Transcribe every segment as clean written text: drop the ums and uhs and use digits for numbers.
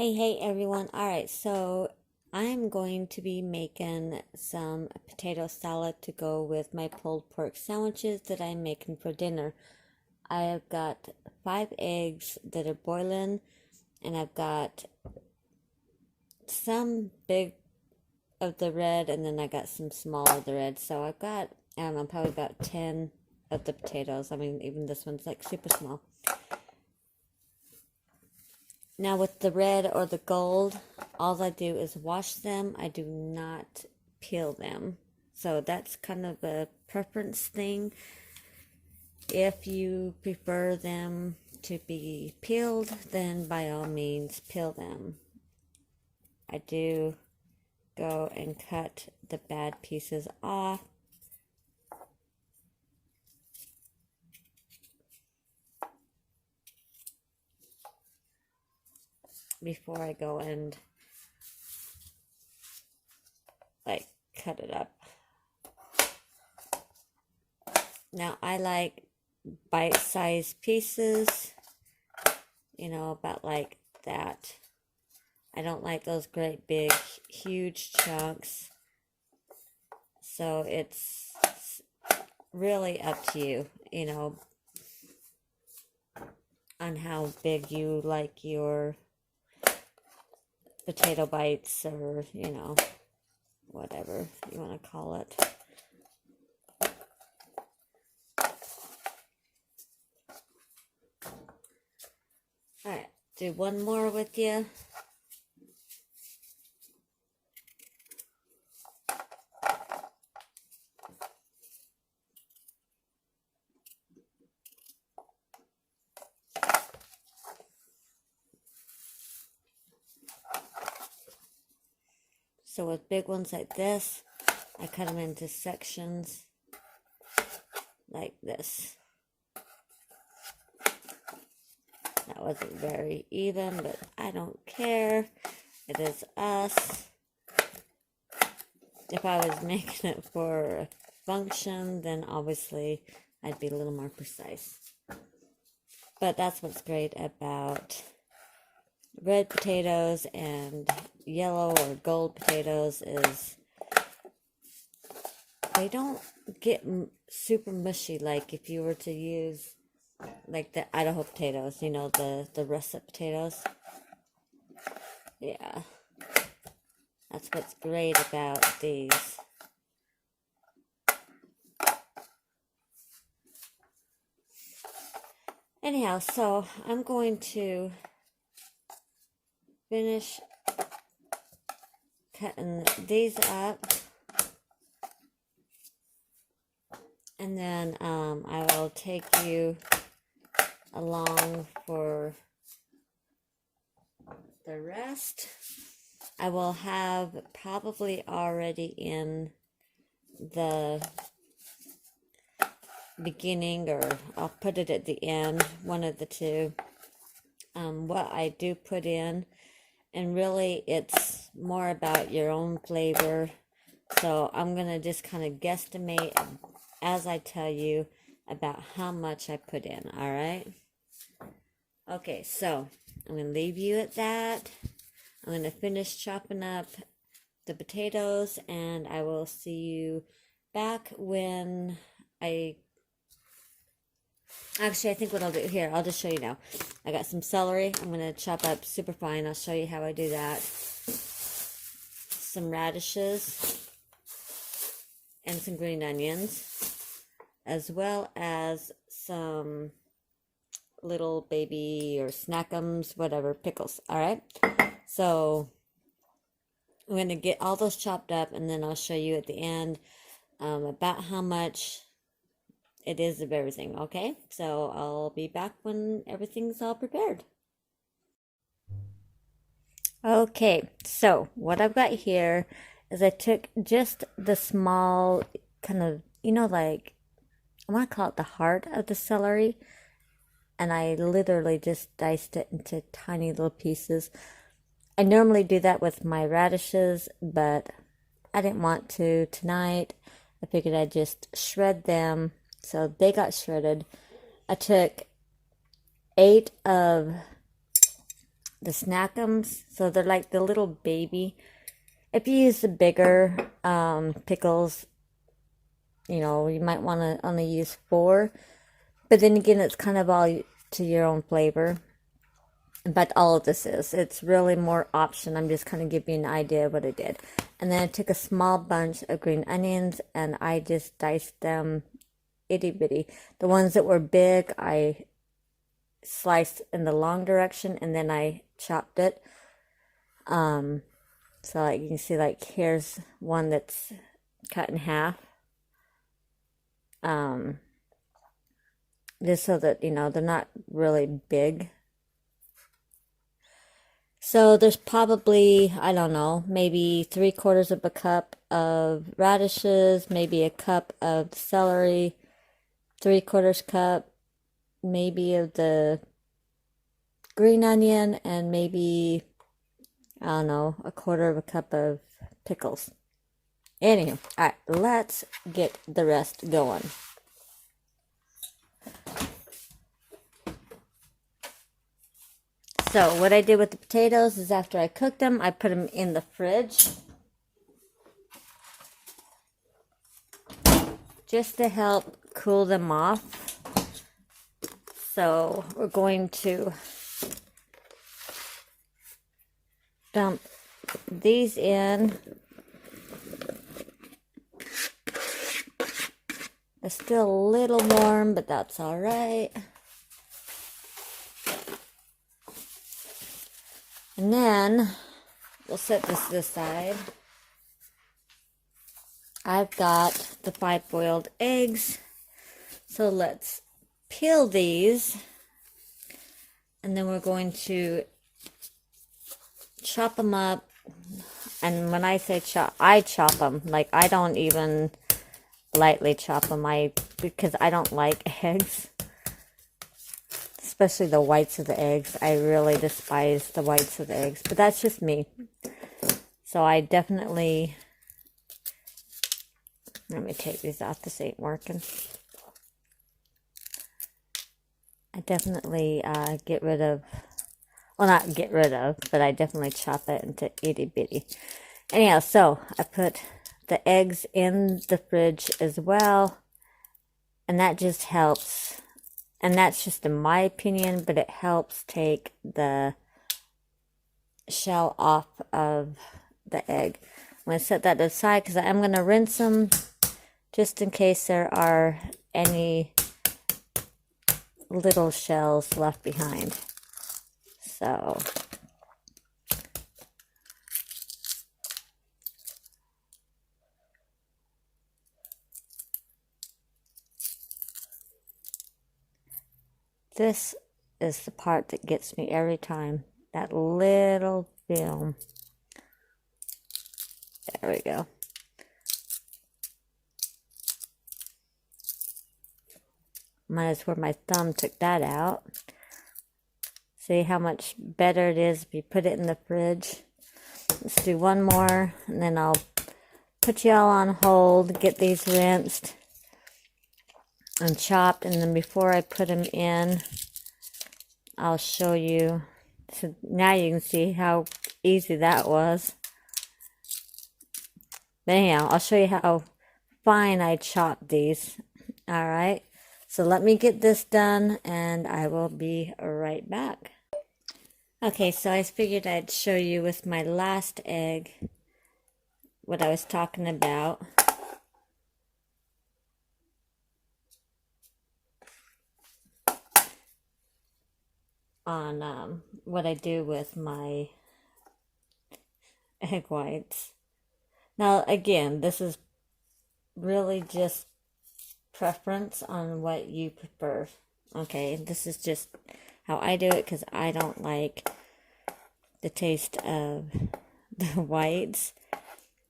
Hey everyone. All right, so I'm going to be making some potato salad to go with my pulled pork sandwiches that I'm making for dinner. I have got 5 eggs that are boiling, and I've got some big of the red, and then I got some small of the red. So I've got, I don't know, probably about 10 of the potatoes. I mean, even this one's like super small. Now with the red or the gold, all I do is wash them. I do not peel them. So that's kind of a preference thing. If you prefer them to be peeled, then by all means peel them. I do go and cut the bad pieces off. Before I go and cut it up. Now I like bite-sized pieces, about like that. I don't like those great big huge chunks. So it's really up to you, on how big you like your potato bites, or whatever you want to call it. All right, do one more with you. So with big ones like this, I cut them into sections like this. That wasn't very even, but I don't care. It is us. If I was making it for a function, then obviously I'd be a little more precise. But that's what's great about red potatoes and yellow or gold potatoes is they don't get super mushy like if you were to use like the Idaho potatoes, the russet potatoes. Yeah, that's what's great about these. Anyhow, so I'm going to finish cutting these up, and then I will take you along for the rest. I will have probably already in the beginning, or I'll put it at the end, one of the two, what I do put in. And really it's more about your own flavor, so I'm gonna just kind of guesstimate as I tell you about how much I put in. All right, okay, so I'm gonna leave you at that. I'm gonna finish chopping up the potatoes, and I will see you back when Actually, I think what I'll do here, I'll just show you now. I got some celery. I'm going to chop up super fine. I'll show you how I do that. Some radishes and some green onions, as well as some little baby or snackums, whatever, pickles. All right. So I'm going to get all those chopped up, and then I'll show you at the end about how much it is of everything. Okay, so I'll be back when everything's all prepared. Okay, so what I've got here is I took just the small kind of, like, I want to call it the heart of the celery, and I literally just diced it into tiny little pieces. I normally do that with my radishes, but I didn't want to tonight. I figured I'd just shred them. So they got shredded. I took 8 of the snackums. So they're like the little baby. If you use the bigger pickles, you know, you might want to only use 4. But then again, it's kind of all to your own flavor. But all of this it's really more option. I'm just kind of giving you an idea of what I did. And then I took a small bunch of green onions and I just diced them itty bitty. The ones that were big, I sliced in the long direction and then I chopped it. So like you can see, like here's one that's cut in half. Just so that, you know, they're not really big. So there's probably, I don't know, maybe 3/4 of a cup of radishes, maybe a cup of celery, 3/4 cup maybe of the green onion, and maybe, I don't know, 1/4 of a cup of pickles. Anywho, alright, let's get the rest going. So what I did with the potatoes is after I cooked them, I put them in the fridge. Just to help cool them off. So we're going to dump these in. They're still a little warm, but that's all right. And then we'll set this aside. I've got the 5 boiled eggs. So let's peel these. And then we're going to chop them up. And when I say chop, I chop them. Like, I don't even lightly chop them. Because I don't like eggs. Especially the whites of the eggs. I really despise the whites of the eggs. But that's just me. So I definitely... Let me take these out. This ain't working. I definitely get rid of... Well, not get rid of, but I definitely chop it into itty bitty. Anyhow, so I put the eggs in the fridge as well. And that just helps. And that's just in my opinion, but it helps take the shell off of the egg. I'm going to set that aside because I'm going to rinse them just in case there are any little shells left behind. So this is the part that gets me every time. That little film. There we go. Minus where my thumb took that out. See how much better it is if you put it in the fridge. Let's do one more, and then I'll put y'all on hold, get these rinsed and chopped, and then before I put them in, I'll show you. So now you can see how easy that was. But anyhow, I'll show you how fine I chopped these. Alright, so let me get this done and I will be right back. Okay, so I figured I'd show you with my last egg what I was talking about. On what I do with my egg whites. Now again, this is really just preference on what you prefer. Okay, this is just how I do it because I don't like the taste of the whites.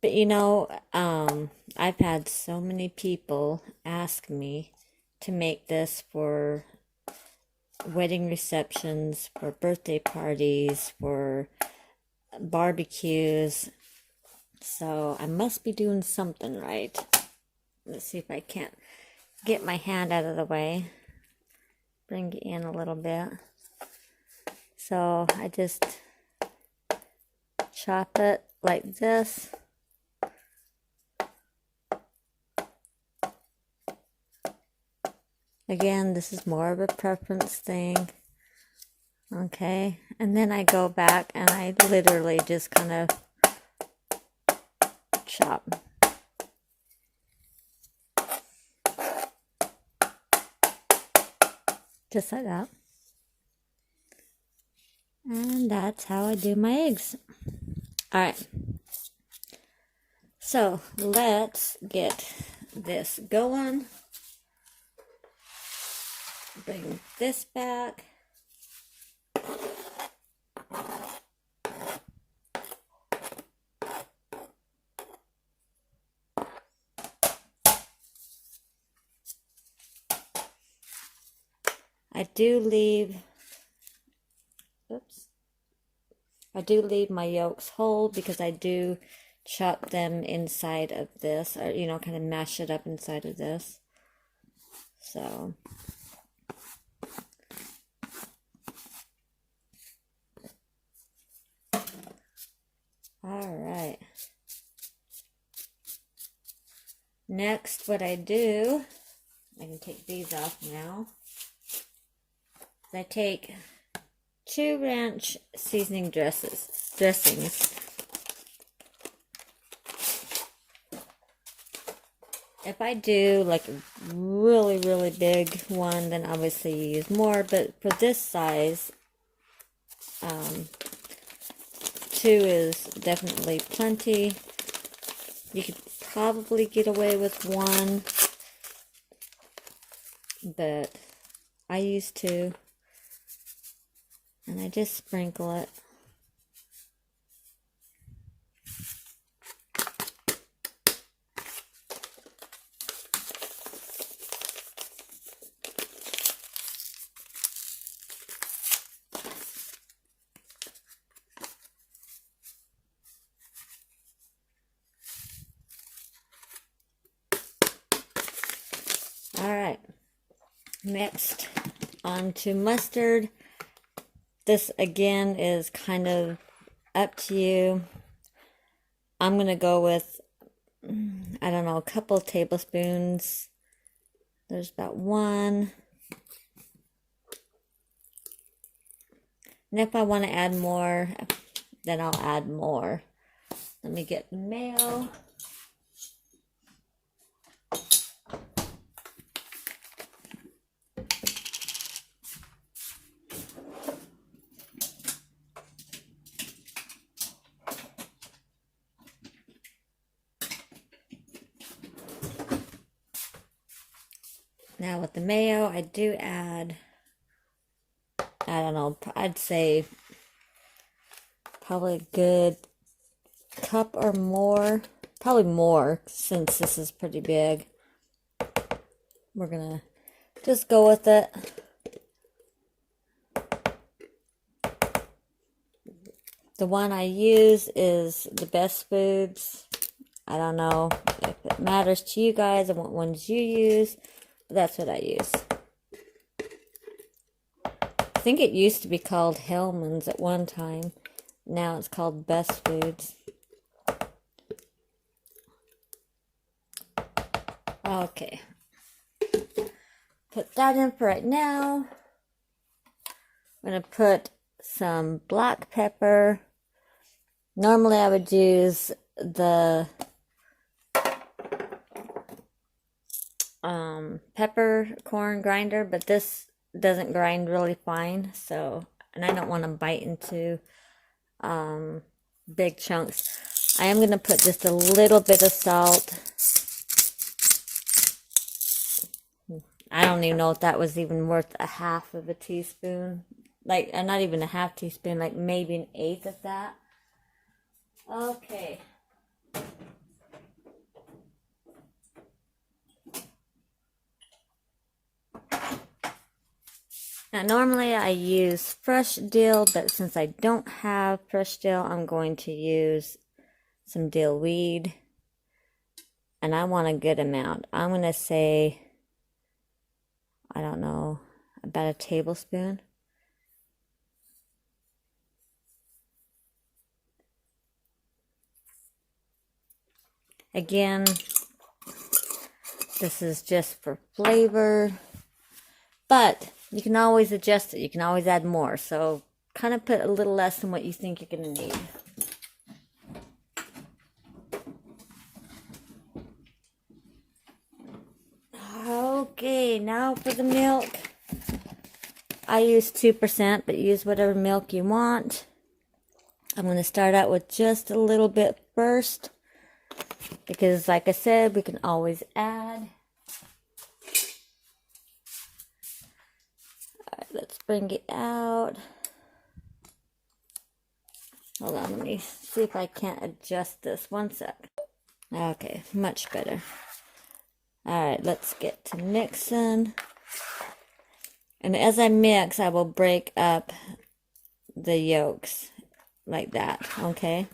But you know, I've had so many people ask me to make this for wedding receptions, for birthday parties, for barbecues. So I must be doing something right. Let's see if I can't get my hand out of the way. Bring it in a little bit. So I just chop it like this. Again, this is more of a preference thing. Okay, and then I go back and I literally just kind of chop. Just like that. And that's how I do my eggs. Alright. So let's get this going. Bring this back. I do leave my yolks whole because I do chop them inside of this, or kind of mash it up inside of this. So all right. Next, what I do, I can take these off now. I take 2 ranch seasoning dressings. If I do like a really, really big one, then obviously you use more. But for this size, 2 is definitely plenty. You could probably get away with 1, but I use 2. And I just sprinkle it. Alright, next on to mustard. This again is kind of up to you. I'm going to go with, I don't know, a couple tablespoons. There's about 1. And if I want to add more, then I'll add more. Let me get the mayo. Now with the mayo, I do add, I don't know, I'd say probably a good cup or more. Probably more, since this is pretty big. We're gonna just go with it. The one I use is the Best Foods. I don't know if it matters to you guys and what ones you use, but that's what I use. I think it used to be called Hellman's at one time. Now it's called Best Foods. Okay. Put that in for right now. I'm going to put some black pepper. Normally I would use the peppercorn grinder, but this doesn't grind really fine, so, and I don't want to bite into big chunks. I am going to put just a little bit of salt. I don't even know if that was even worth a half of a teaspoon. Like, not even a half teaspoon, like maybe an eighth of that. Okay. Now, normally I use fresh dill, but since I don't have fresh dill, I'm going to use some dill weed. And I want a good amount. I'm going to say, I don't know, about a tablespoon. Again, this is just for flavor, but you can always adjust it. You can always add more. So kind of put a little less than what you think you're going to need. Okay, now for the milk. I use 2%, but use whatever milk you want. I'm going to start out with just a little bit first, because like I said, we can always add. Alright, let's bring it out. Hold on, let me see if I can't adjust this. One sec. Okay, much better. Alright, let's get to mixing. And as I mix, I will break up the yolks like that, okay?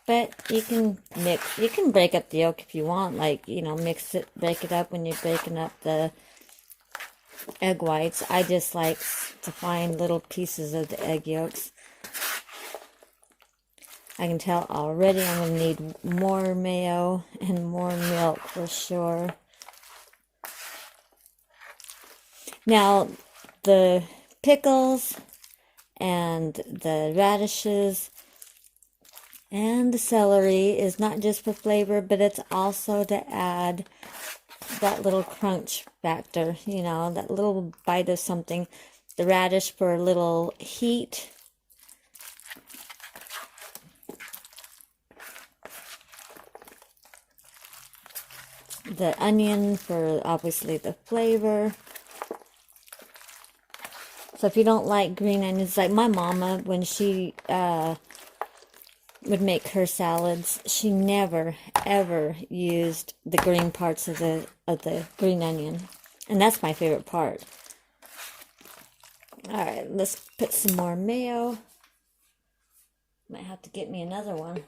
But you can mix, you can break up the yolk if you want, like, you know, mix it, break it up when you're breaking up the egg whites. I just like to find little pieces of the egg yolks. I can tell already I'm going to need more mayo and more milk for sure. Now, the pickles and the radishes and the celery is not just for flavor, but it's also to add that little crunch factor, you know, that little bite of something. The radish for a little heat. The onion for obviously the flavor. So if you don't like green onions, like my mama, when she would make her salads, she never ever used the green parts of the green onion, and that's my favorite part. All right, let's put some more mayo. Might have to get me another one.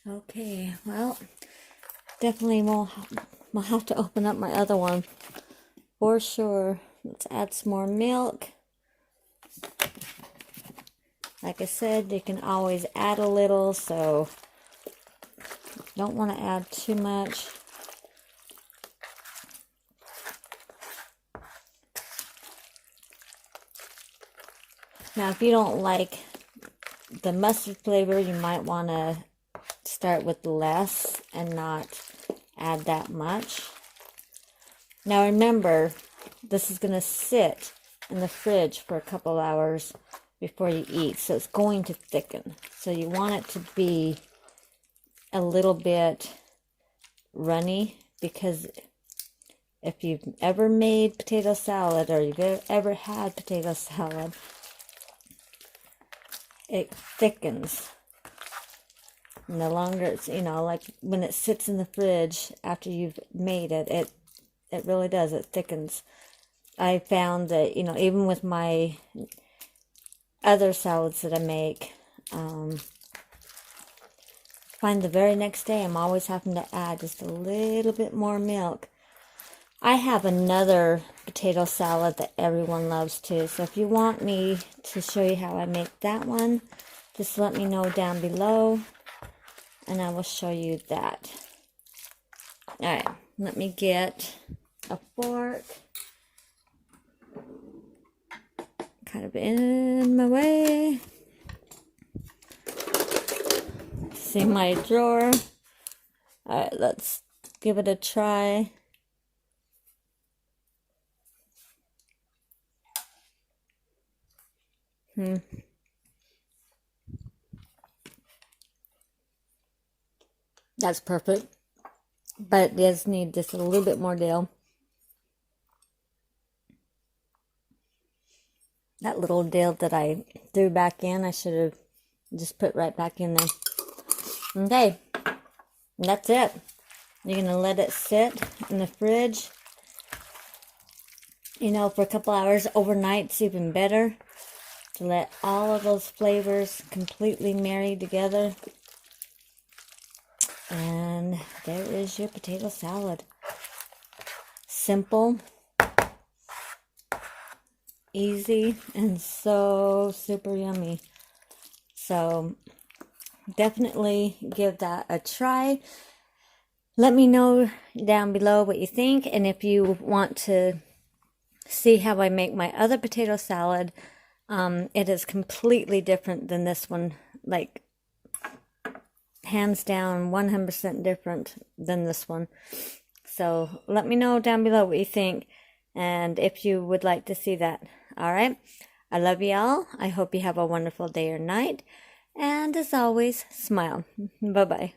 Okay, well, definitely we'll have to open up my other one for sure. Let's add some more milk. Like I said, you can always add a little, so don't want to add too much. Now, if you don't like the mustard flavor, you might want to start with less and not add that much. Now remember, this is going to sit in the fridge for a couple hours before you eat, so it's going to thicken. So you want it to be a little bit runny, because if you've ever made potato salad or you've ever had potato salad, it thickens. And the longer it's, you know, like when it sits in the fridge after you've made it, it really does, it thickens. I found that, you know, even with my other salads that I make, find the very next day I'm always having to add just a little bit more milk. I have another potato salad that everyone loves too, so if you want me to show you how I make that one, just let me know down below and I will show you that. Alright, let me get a fork. Kind of in my way. See my drawer. Alright, let's give it a try. That's perfect. But it does need just a little bit more dill. that little dill that I threw back in, I should have just put right back in there. Okay, that's it. You're going to let it sit in the fridge, you know, for a couple hours. Overnight's even better, to let all of those flavors completely marry together. And there is your potato salad. Simple, easy, and so super yummy. So definitely give that a try. Let me know down below what you think, and if you want to see how I make my other potato salad, it is completely different than this one, like hands down 100% different than this one. So let me know down below what you think, and if you would like to see that. All right, I love you all. I hope you have a wonderful day or night, and as always, smile. Bye bye.